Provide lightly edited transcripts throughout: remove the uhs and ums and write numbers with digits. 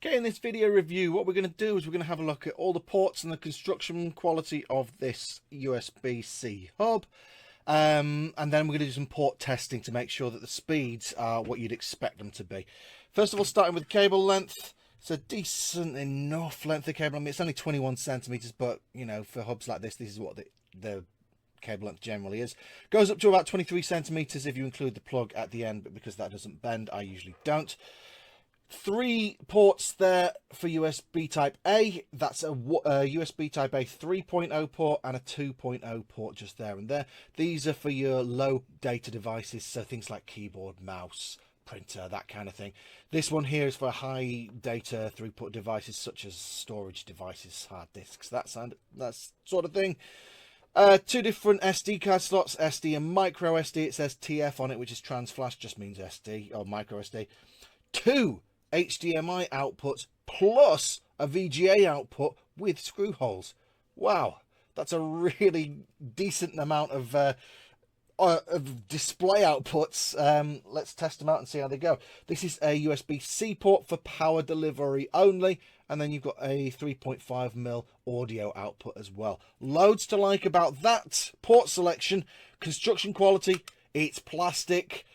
Okay, in this video review, what we're going to do is we're going to have a look at all the ports and the construction quality of this USB-C hub. And then we're going to do some port testing to make sure that the speeds are what you'd expect them to be. First of all, starting with cable length. It's a decent enough length of cable. I mean, it's only 21 centimeters, but, you know, for hubs like this is what the cable length generally is. Goes up to about 23 centimeters if you include the plug at the end, but because that doesn't bend, I usually don't. 3 ports there for USB type A. That's a USB type A 3.0 port and a 2.0 port just there and there. These are for your low data devices, so things like keyboard, mouse, printer, that kind of thing. This one here is for high data throughput devices such as storage devices, hard disks, that sort of thing. 2 different SD card slots, SD and micro SD. It says TF on it, which is trans flash, just means SD or micro SD. 2 HDMI outputs plus a VGA output with screw holes. Wow, that's a really decent amount of display outputs. Let's test them out and see how they go. This is a USB-C port for power delivery only, and then you've got a 3.5mm audio output as well. Loads to like about that port selection. Construction quality, it's plastic.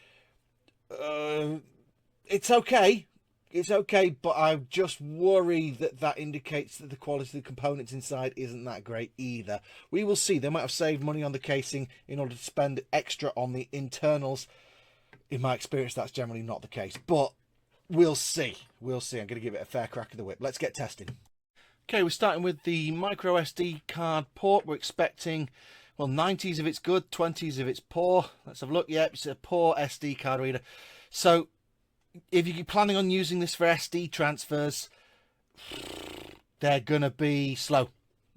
It's okay. It's okay, but I just worry that that indicates that the quality of the components inside isn't that great either. We will see. They might have saved money on the casing in order to spend extra on the internals. In my experience, that's generally not the case, but we'll see. We'll see. I'm going to give it a fair crack of the whip. Let's get testing. Okay, we're starting with the micro SD card port. We're expecting, well, 90s if it's good, 20s if it's poor. Let's have a look. Yep, it's a poor SD card reader. So if you're planning on using this for SD transfers, they're going to be slow.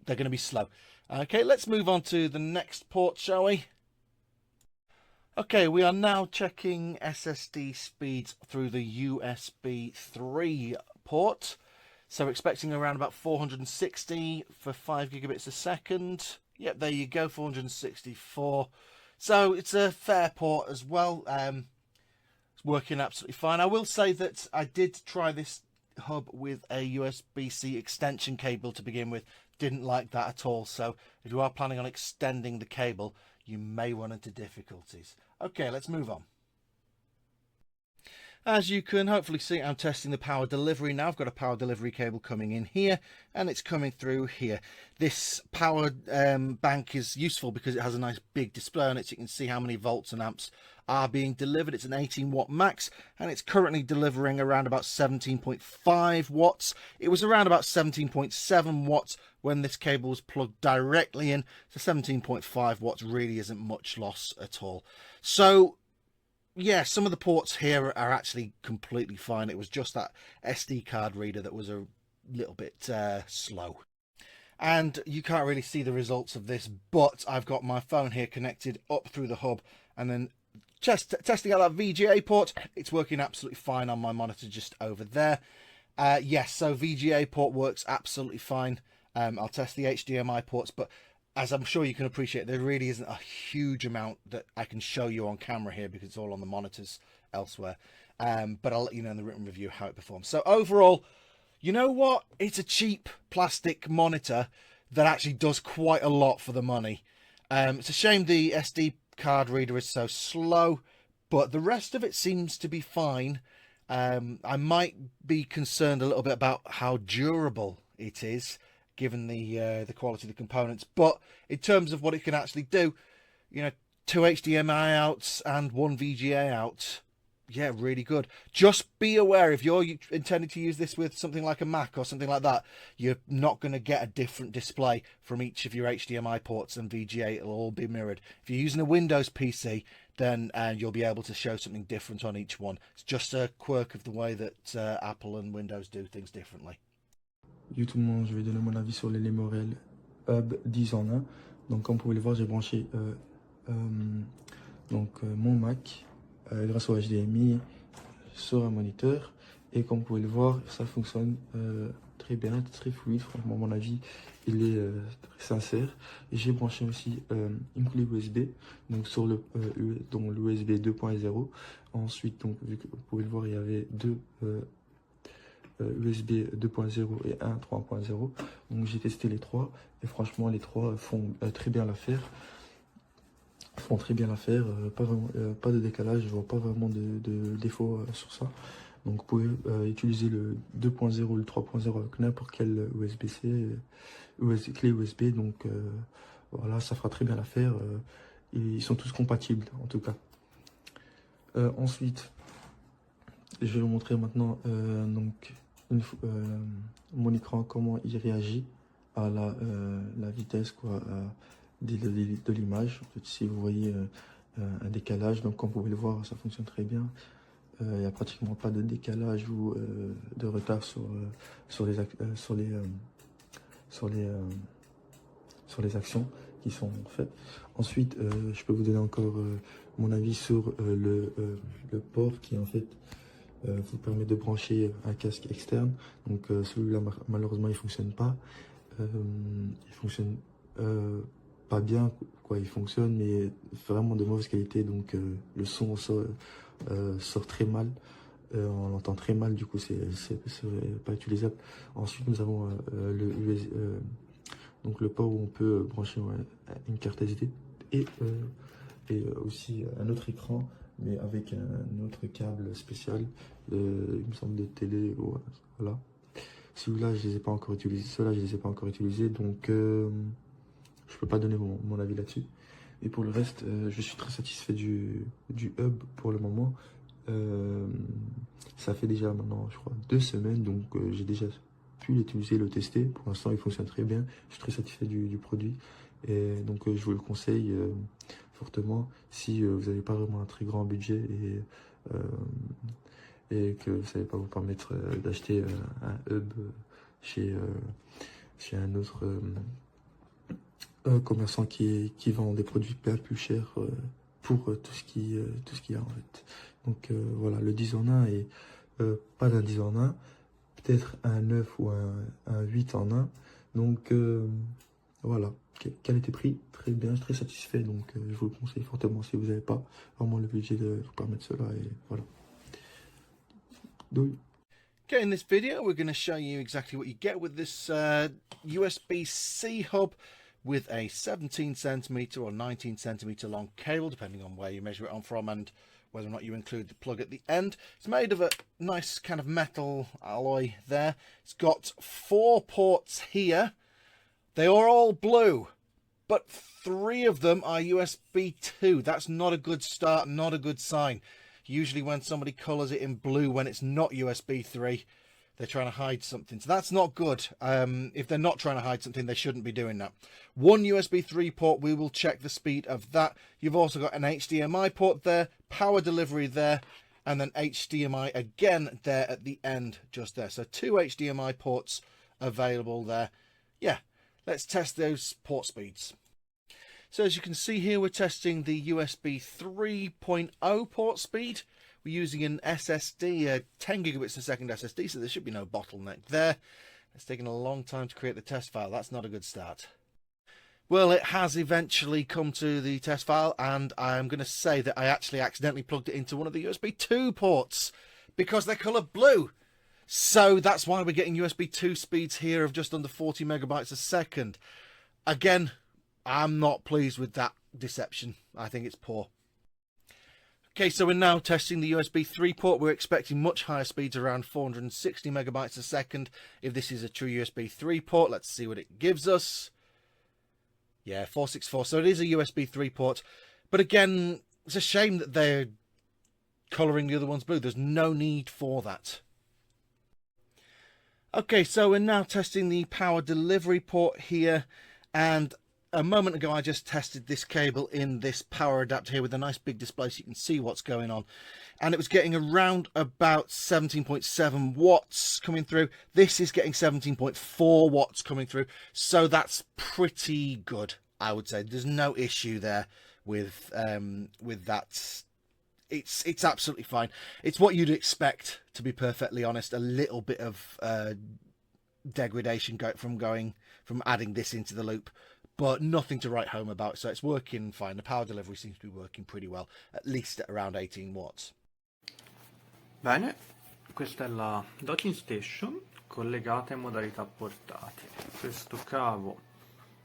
They're going to be slow. Okay, let's move on to the next port, shall we? Okay, we are now checking SSD speeds through the USB 3 port. So we're expecting around about 460 for 5 gigabits a second. Yep, there you go, 464. So it's a fair port as well. Working absolutely fine. I will say that I did try this hub with a USB-C extension cable to begin with. Didn't like that at all. So if you are planning on extending the cable, you may run into difficulties. Okay, let's move on. As you can hopefully see, I'm testing the power delivery now. I've got a power delivery cable coming in here and it's coming through here. This power bank is useful because it has a nice big display on it, so you can see how many volts and amps are being delivered. It's an 18 watt max and it's currently delivering around about 17.5 watts. It was around about 17.7 watts when this cable was plugged directly in, so 17.5 watts really isn't much loss at all. So yeah, some of the ports here are actually completely fine. It was just that SD card reader that was a little bit slow. And you can't really see the results of this, but I've got my phone here connected up through the hub and then just testing out that VGA port. It's working absolutely fine on my monitor just over there. Yes, so VGA port works absolutely fine. I'll test the HDMI ports, but as I'm sure you can appreciate, there really isn't a huge amount that I can show you on camera here because it's all on the monitors elsewhere. But I'll let you know in the written review how it performs. So overall, you know what? It's a cheap plastic monitor that actually does quite a lot for the money. It's a shame the SD card reader is so slow, but the rest of it seems to be fine. I might be concerned a little bit about how durable it is, given the quality of the components, but in terms of what it can actually do, you know, 2 HDMI outs and 1 VGA out, yeah, really good. Just be aware, if you're intending to use this with something like a Mac or something like that, you're not going to get a different display from each of your HDMI ports and VGA. It'll all be mirrored. If you're using a Windows PC, then you'll be able to show something different on each one. It's just a quirk of the way that Apple and Windows do things differently. Yo tout le monde, je vais donner mon avis sur les Lemorele Hub 10 en 1. Donc comme vous pouvez le voir, j'ai branché mon Mac grâce au HDMI sur un moniteur. Et comme vous pouvez le voir, ça fonctionne très bien, très fluide. Franchement, à mon avis, il est très sincère. Et j'ai branché aussi une clé USB, donc sur l'USB 2.0. Ensuite, donc, vu que vous pouvez le voir, il y avait deux USB 2.0 et un 3.0. Donc j'ai testé les trois et franchement les trois font très bien l'affaire. Font très bien l'affaire, pas vraiment, pas de décalage, je vois pas vraiment de défaut sur ça. Donc vous pouvez utiliser le 2.0 ou le 3.0 avec n'importe quel USB-C, clé USB. Donc voilà, ça fera très bien l'affaire. Ils sont tous compatibles en tout cas. Ensuite, je vais vous montrer maintenant donc mon écran, comment il réagit à la vitesse quoi, de l'image. En fait, si vous voyez un décalage, donc comme vous pouvez le voir, ça fonctionne très bien. Il n'y a pratiquement pas de décalage ou de retard sur les actions qui sont faites. Ensuite, je peux vous donner encore mon avis sur le port qui en fait vous permet de brancher un casque externe. Donc celui-là malheureusement il fonctionne pas. Il fonctionne pas bien quoi, il fonctionne mais vraiment de mauvaise qualité, donc le son sort très mal. On l'entend très mal, du coup c'est pas utilisable. Ensuite nous avons donc le port où on peut brancher une carte SD et aussi un autre écran mais avec un autre câble spécial, il me semble de télé, voilà. Celui-là je les ai pas encore utilisés, ceux-là je les ai pas encore utilisés, donc je peux pas donner mon avis là-dessus. Et pour le reste, je suis très satisfait du hub pour le moment. Ça fait déjà maintenant, je crois, 2 semaines, donc j'ai déjà pu l'utiliser, le tester. Pour l'instant, il fonctionne très bien. Je suis très satisfait du produit. Et donc, je vous le conseille fortement si vous n'avez pas vraiment un très grand budget et que vous ne savez pas vous permettre d'acheter un hub chez un autre commerçant qui vend des produits bien plus chers pour tout ce qu'il y a en fait. Donc voilà, le 10 en 1 et pas d'un 10 en 1, peut-être un 9 ou un 8 en 1. Donc voilà, qualité-prix, très bien, très satisfait. Donc je vous le conseille fortement si vous n'avez pas vraiment le budget de vous permettre cela. Et voilà. Donc, Okay, in this video we're going to show you exactly what you get with this USB-C hub with a 17cm or 19cm long cable, depending on where you measure it on from and whether or not you include the plug at the end. It's made of a nice kind of metal alloy there. It's got 4 ports here. They are all blue, but 3 of them are USB 2. That's not a good start, not a good sign. Usually when somebody colours it in blue when it's not USB 3, they're trying to hide something. So that's not good. If they're not trying to hide something, they shouldn't be doing that. 1 USB 3 port, we will check the speed of that. You've also got an HDMI port there, power delivery there, and then HDMI again there at the end, just there. So 2 HDMI ports available there. Yeah, let's test those port speeds. So as you can see here, we're testing the USB 3.0 port speed. We're using an SSD, a 10 gigabits a second SSD, so there should be no bottleneck there. It's taken a long time to create the test file. That's not a good start. Well, it has eventually come to the test file, and I'm going to say that I actually accidentally plugged it into one of the USB 2 ports because they're coloured blue. So that's why we're getting USB 2 speeds here of just under 40 megabytes a second. Again, I'm not pleased with that deception. I think it's poor. Okay, so we're now testing the USB 3 port. We're expecting much higher speeds, around 460 megabytes a second. If this is a true USB 3 port, let's see what it gives us. Yeah, 464. So it is a USB 3 port. But again, it's a shame that they're colouring the other ones blue. There's no need for that. Okay, so we're now testing the power delivery port here, and a moment ago I just tested this cable in this power adapter here with a nice big display so you can see what's going on, and it was getting around about 17.7 watts coming through. This is getting 17.4 watts coming through, so that's pretty good, I would say. There's no issue there with that. It's absolutely fine. It's what you'd expect, to be perfectly honest. A little bit of degradation from adding this into the loop, but nothing to write home about. So it's working fine. The power delivery seems to be working pretty well, at least at around 18 watts. Bene, questa è la docking station collegata in modalità portatile. Questo cavo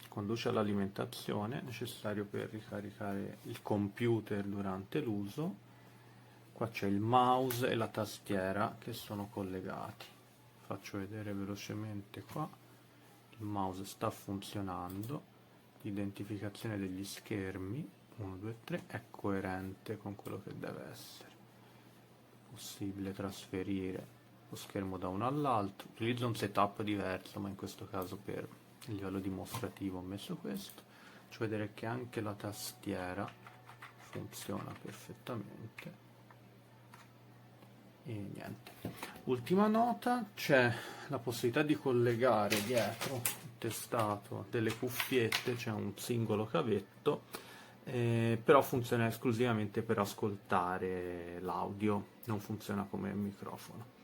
conduce all'alimentazione necessario per ricaricare il computer durante l'uso. Qua c'è il mouse e la tastiera che sono collegati. Faccio vedere velocemente qua. Il mouse sta funzionando, l'identificazione degli schermi 1, 2, 3 è coerente con quello che deve essere. Possibile trasferire lo schermo da uno all'altro. Utilizzo un setup diverso, ma in questo caso per il livello dimostrativo ho messo questo. Faccio vedere che anche la tastiera funziona perfettamente. E niente. Ultima nota, c'è la possibilità di collegare dietro il testato delle cuffiette, c'è un singolo cavetto, però funziona esclusivamente per ascoltare l'audio, non funziona come microfono.